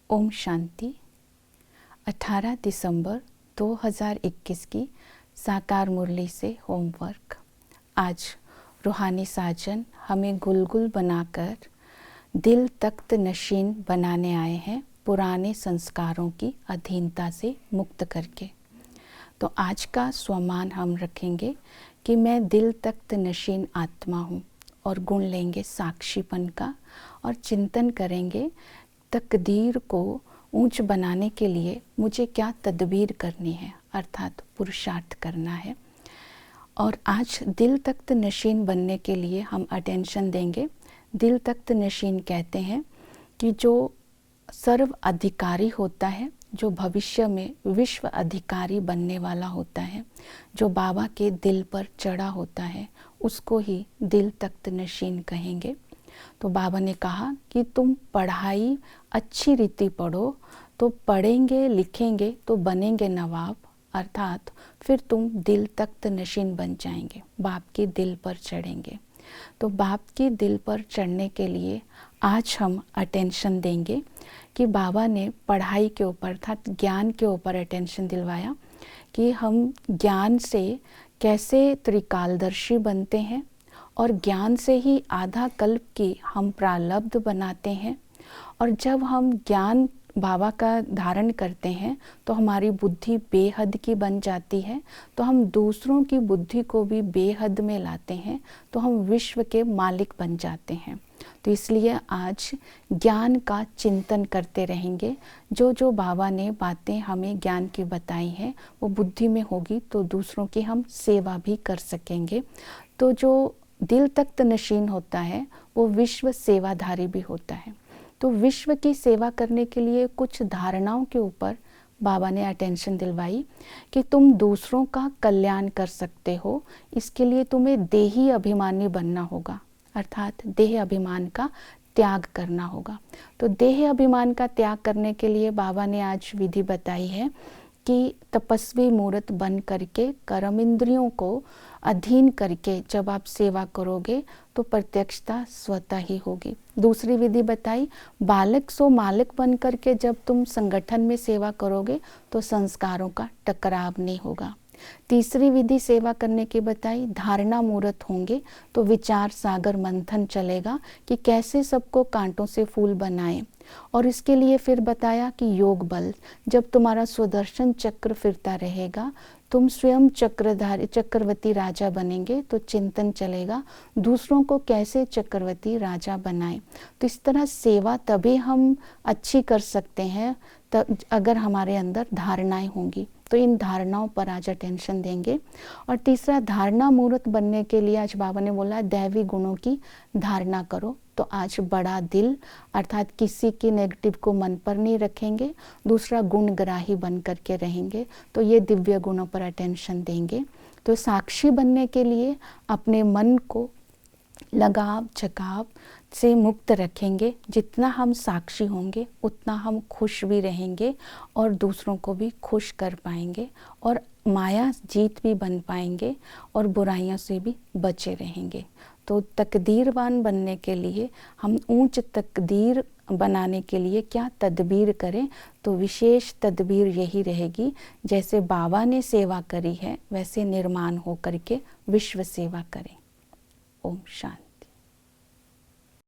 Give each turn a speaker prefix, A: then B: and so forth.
A: ओम शांति। 18 दिसंबर 2021 की साकार मुरली से होमवर्क। आज रूहानी साजन हमें गुलगुल बनाकर दिल तख्त नशीन बनाने आए हैं, पुराने संस्कारों की अधीनता से मुक्त करके। तो आज का स्वमान हम रखेंगे कि मैं दिल तख्त नशीन आत्मा हूँ, और गुण लेंगे साक्षीपन का और चिंतन करेंगे तकदीर को ऊंच बनाने के लिए मुझे क्या तदबीर करनी है, अर्थात पुरुषार्थ करना है। और आज दिल तख्त नशीन बनने के लिए हम अटेंशन देंगे। दिल तख्त नशीन कहते हैं कि जो सर्व अधिकारी होता है, जो भविष्य में विश्व अधिकारी बनने वाला होता है, जो बाबा के दिल पर चढ़ा होता है, उसको ही दिल तख्त नशीन कहेंगे। तो बाबा ने कहा कि तुम पढ़ाई अच्छी रीति पढ़ो, तो पढ़ेंगे लिखेंगे तो बनेंगे नवाब, अर्थात फिर तुम दिल तख्त नशीन बन जाएंगे, बाप के दिल पर चढ़ेंगे। तो बाप के दिल पर चढ़ने के लिए आज हम अटेंशन देंगे कि बाबा ने पढ़ाई के ऊपर अर्थात ज्ञान के ऊपर अटेंशन दिलवाया कि हम ज्ञान से कैसे त्रिकालदर्शी बनते हैं, और ज्ञान से ही आधा कल्प की हम प्रारब्ध बनाते हैं। और जब हम ज्ञान बाबा का धारण करते हैं तो हमारी बुद्धि बेहद की बन जाती है, तो हम दूसरों की बुद्धि को भी बेहद में लाते हैं, तो हम विश्व के मालिक बन जाते हैं। तो इसलिए आज ज्ञान का चिंतन करते रहेंगे। जो जो बाबा ने बातें हमें ज्ञान की बताई हैं वो बुद्धि में होगी तो दूसरों की हम सेवा भी कर सकेंगे। तो जो दिल तख्त नशीन होता है वो विश्व सेवाधारी भी होता है। तो विश्व की सेवा करने के लिए कुछ धारणाओं के ऊपर बाबा ने अटेंशन दिलवाई कि तुम दूसरों का कल्याण कर सकते हो, इसके लिए तुम्हें देही अभिमानी बनना होगा, अर्थात देह अभिमान का त्याग करना होगा। तो देह अभिमान का त्याग करने के लिए बाबा ने आज विधि बताई है कि तपस्वी मूर्त बन करके कर्म इंद्रियों को अधीन करके जब आप सेवा करोगे तो प्रत्यक्षता स्वतः ही होगी। दूसरी विधि बताई, बालक सो मालिक बन करके जब तुम संगठन में सेवा करोगे तो संस्कारों का टकराव नहीं होगा। तीसरी विधि सेवा करने की बताई, धारणा मूर्त होंगे तो विचार सागर मंथन चलेगा कि कैसे सबको कांटों से फूल बनाएं। और इसके लिए फिर बताया कि योग बल, जब तुम्हारा सुदर्शन चक्र फिरता रहेगा तुम स्वयं चक्रवर्ती राजा बनेंगे, तो चिंतन चलेगा दूसरों को कैसे चक्रवर्ती राजा बनाएं। तो इस तरह सेवा तभी हम अच्छी कर सकते हैं अगर हमारे अंदर धारणाएं होंगी। तो इन धारणाओं पर आज अटेंशन देंगे। और तीसरा, धारणा मूर्त बनने के लिए आज बाबा ने बोला दैवी गुणों की धारणा करो। तो आज बड़ा दिल अर्थात किसी की नेगेटिव को मन पर नहीं रखेंगे, दूसरा गुणग्राही बन करके रहेंगे। तो ये दिव्य गुणों पर अटेंशन देंगे। तो साक्षी बनने के लिए अपने मन को लगाव झकाव से मुक्त रखेंगे। जितना हम साक्षी होंगे उतना हम खुश भी रहेंगे और दूसरों को भी खुश कर पाएंगे, और माया जीत भी बन पाएंगे और बुराइयों से भी बचे रहेंगे। तो तकदीरवान बनने के लिए, हम ऊंच तकदीर बनाने के लिए क्या तदबीर करें, तो विशेष तदबीर यही रहेगी, जैसे बाबा ने सेवा करी है वैसे निर्माण हो करके विश्व सेवा करें। ओम शांति।